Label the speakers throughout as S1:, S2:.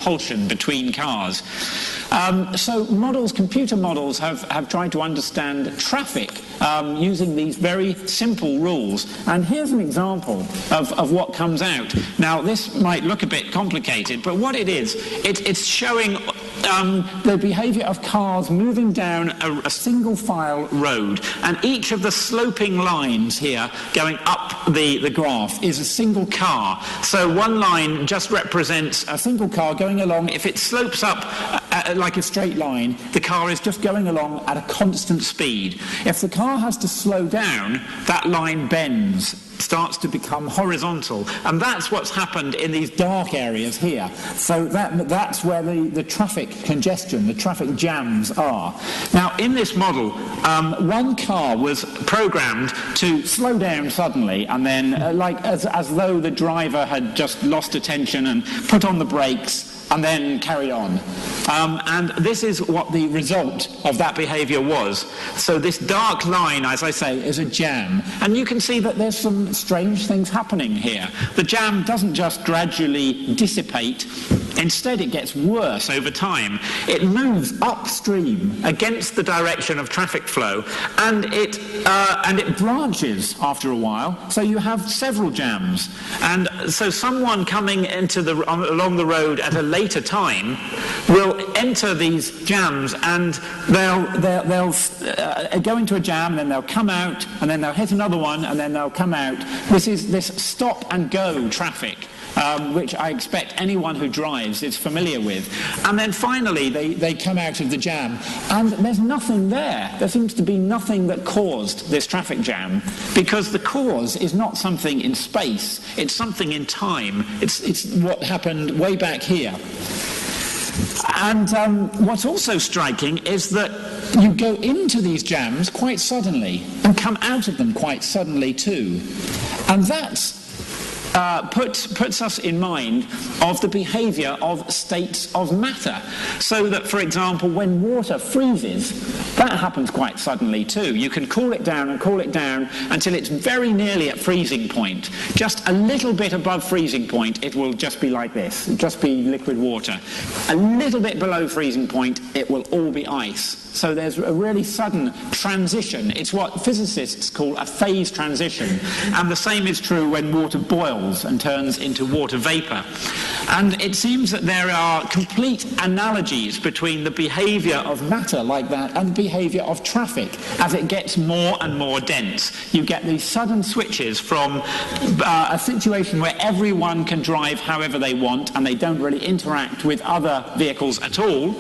S1: repulsion between cars. So computer models have tried to understand traffic using these very simple rules. And here's an example of what comes out. Now, this might look a bit complicated, but what it is, it's showing the behavior of cars moving down a single file road, and each of the sloping lines here going up the graph is a single car. So one line just represents a single car going along. If it slopes up like a straight line, the car is just going along at a constant speed. If the car has to slow down, that line bends, starts to become horizontal, and that's what's happened in these dark areas here. So that's where the traffic congestion, the traffic jams are. Now, in this model, one car was programmed to slow down suddenly, and then as though the driver had just lost attention and put on the brakes and then carried on. And this is what the result of that behavior was. So this dark line, as I say, is a jam. And you can see that there's some strange things happening here. The jam doesn't just gradually dissipate. Instead, it gets worse over time. It moves upstream against the direction of traffic flow, and it branches after a while. So you have several jams. And so someone coming along the road at a later time will enter these jams, and they'll go into a jam, and then they'll come out, and then they'll hit another one, and then they'll come out. This is this stop and go traffic, which I expect anyone who drives is familiar with. And then finally they come out of the jam, and there's nothing there. There seems to be nothing that caused this traffic jam, because the cause is not something in space, it's something in time. It's what happened way back here. And what's also striking is that you go into these jams quite suddenly and come out of them quite suddenly too. And that's puts us in mind of the behavior of states of matter. So that, for example, when water freezes, that happens quite suddenly too. You can cool it down and cool it down until it's very nearly at freezing point. Just a little bit above freezing point, it will just be like this. It'll just be liquid water. A little bit below freezing point, it will all be ice. So there's a really sudden transition. It's what physicists call a phase transition. And the same is true when water boils and turns into water vapor. And it seems that there are complete analogies between the behavior of matter like that and the behavior of traffic as it gets more and more dense. You get these sudden switches from a situation where everyone can drive however they want and they don't really interact with other vehicles at all,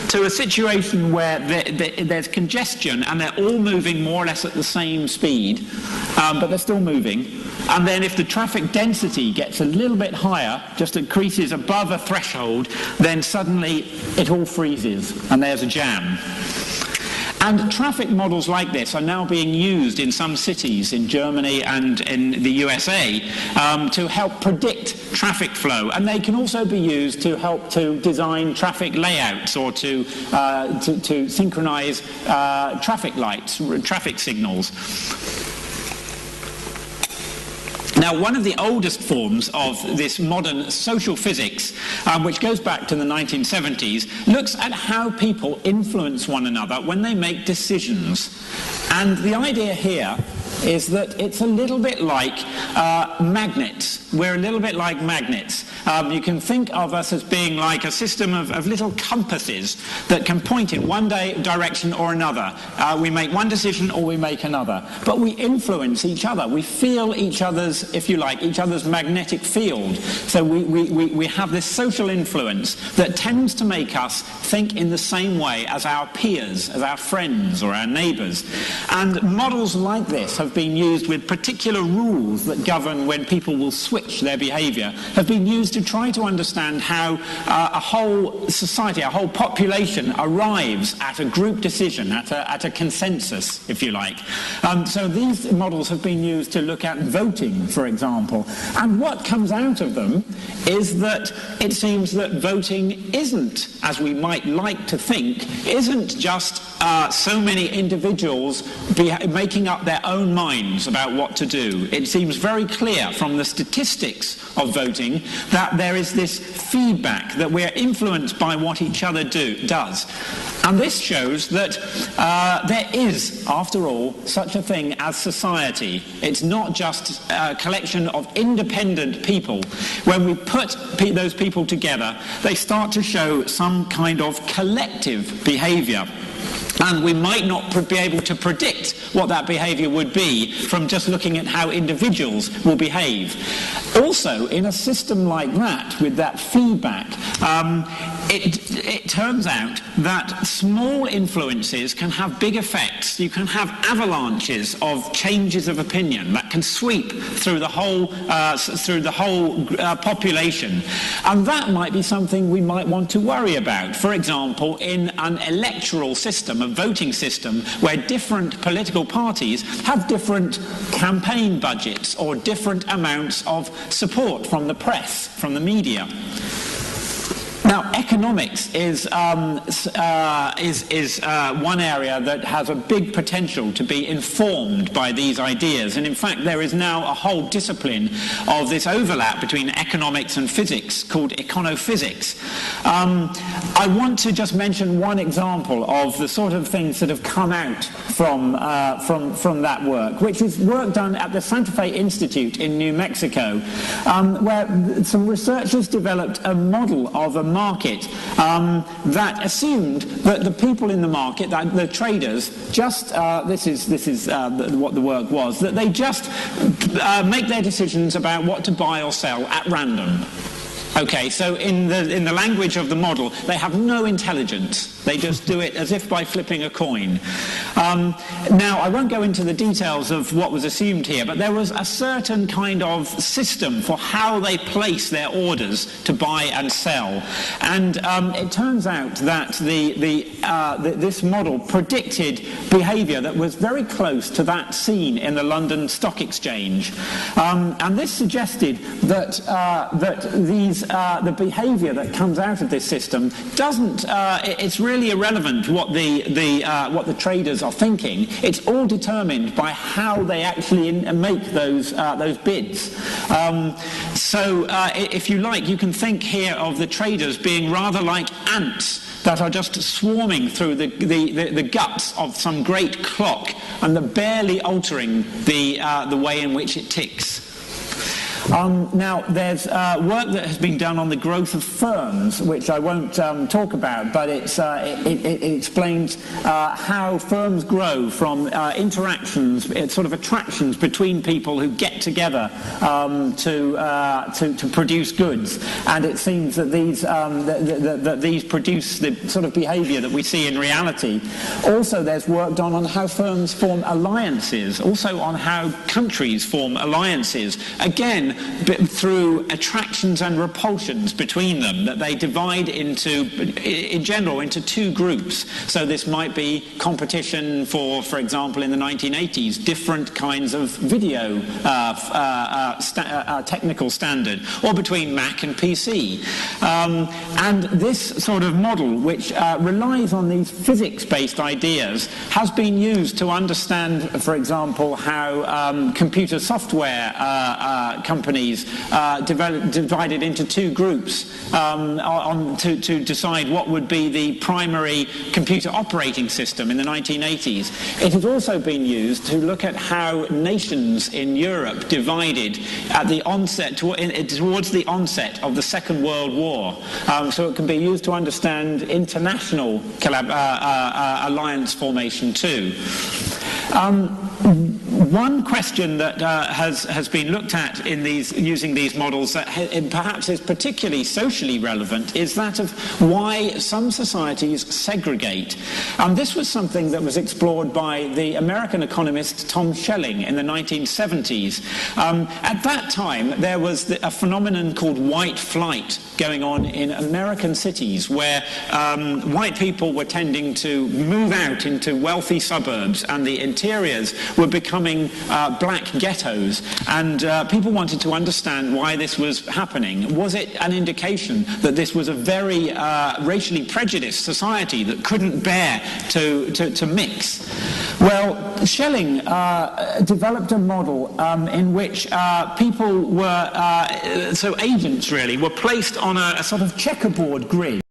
S1: to a situation where there's congestion and they're all moving more or less at the same speed, but they're still moving. And then if the traffic density gets a little bit higher, just increases above a threshold, then suddenly it all freezes and there's a jam. And traffic models like this are now being used in some cities in Germany and in the USA to help predict traffic flow. And they can also be used to help to design traffic layouts or to synchronize traffic lights, traffic signals. Now, one of the oldest forms of this modern social physics, which goes back to the 1970s, looks at how people influence one another when they make decisions. And the idea here is that it's a little bit like magnets. We're a little bit like magnets. You can think of us as being like a system of little compasses that can point in one direction or another. We make one decision or we make another. But we influence each other. We feel each other's, if you like, each other's magnetic field. So we have this social influence that tends to make us think in the same way as our peers, as our friends or our neighbours. And models like this have been used with particular rules that govern when people will switch their behaviour, have been used to try to understand how a whole society, a whole population arrives at a group decision, at a consensus, if you like. So these models have been used to look at voting, for example. And what comes out of them is that it seems that voting isn't, as we might like to think, isn't just so many individuals making up their own minds about what to do. It seems very clear from the statistics of voting that there is this feedback, that we're influenced by what each other does. And this shows that there is, after all, such a thing as society. It's not just a collection of independent people. When we put those people together, they start to show some kind of collective behaviour. And we might not be able to predict what that behaviour would be from just looking at how individuals will behave. Also, in a system like that, with that feedback, it turns out that small influences can have big effects. You can have avalanches of changes of opinion that can sweep through the whole population. And that might be something we might want to worry about. For example, in an electoral system, a voting system, where different political parties have different campaign budgets or different amounts of support from the press, from the media. Now, economics is one area that has a big potential to be informed by these ideas. And in fact, there is now a whole discipline of this overlap between economics and physics called econophysics. I want to just mention one example of the sort of things that have come out from that work, which is work done at the Santa Fe Institute in New Mexico, where some researchers developed a model of a market that assumed that the people in the market, that the traders, just this is what the work was, that they just make their decisions about what to buy or sell at random. Okay, so in the language of the model, they have no intelligence. They just do it as if by flipping a coin. Now, I won't go into the details of what was assumed here, but there was a certain kind of system for how they place their orders to buy and sell. And it turns out that this model predicted behaviour that was very close to that seen in the London Stock Exchange. And this suggested that the behaviour that comes out of this system doesn't. It's really irrelevant what the traders are thinking. It's all determined by how they actually make those bids. So, if you like, you can think here of the traders being rather like ants that are just swarming through the guts of some great clock, and they're barely altering the way in which it ticks. Now, there's work that has been done on the growth of firms, which I won't talk about, but it explains how firms grow from interactions, sort of attractions between people who get together to produce goods. And it seems that these produce the sort of behaviour that we see in reality. Also, there's work done on how firms form alliances, also on how countries form alliances. Again, through attractions and repulsions between them, that they divide in general into two groups. So this might be competition for example, in the 1980s, different kinds of video technical standard, or between Mac and PC. And this sort of model, which relies on these physics-based ideas, has been used to understand, for example, how computer software companies divided into two groups to decide what would be the primary computer operating system in the 1980s. It has also been used to look at how nations in Europe divided at the onset, towards the onset of the Second World War. So it can be used to understand international alliance formation too. One question that has been looked at in using these models that perhaps is particularly socially relevant is that of why some societies segregate. This was something that was explored by the American economist Tom Schelling in the 1970s. At that time, there was a phenomenon called white flight going on in American cities, where white people were tending to move out into wealthy suburbs, and the interiors were becoming building black ghettos, and people wanted to understand why this was happening. Was it an indication that this was a very racially prejudiced society that couldn't bear to mix? Well, Schelling developed a model in which people were, so agents really, were placed on a sort of checkerboard grid.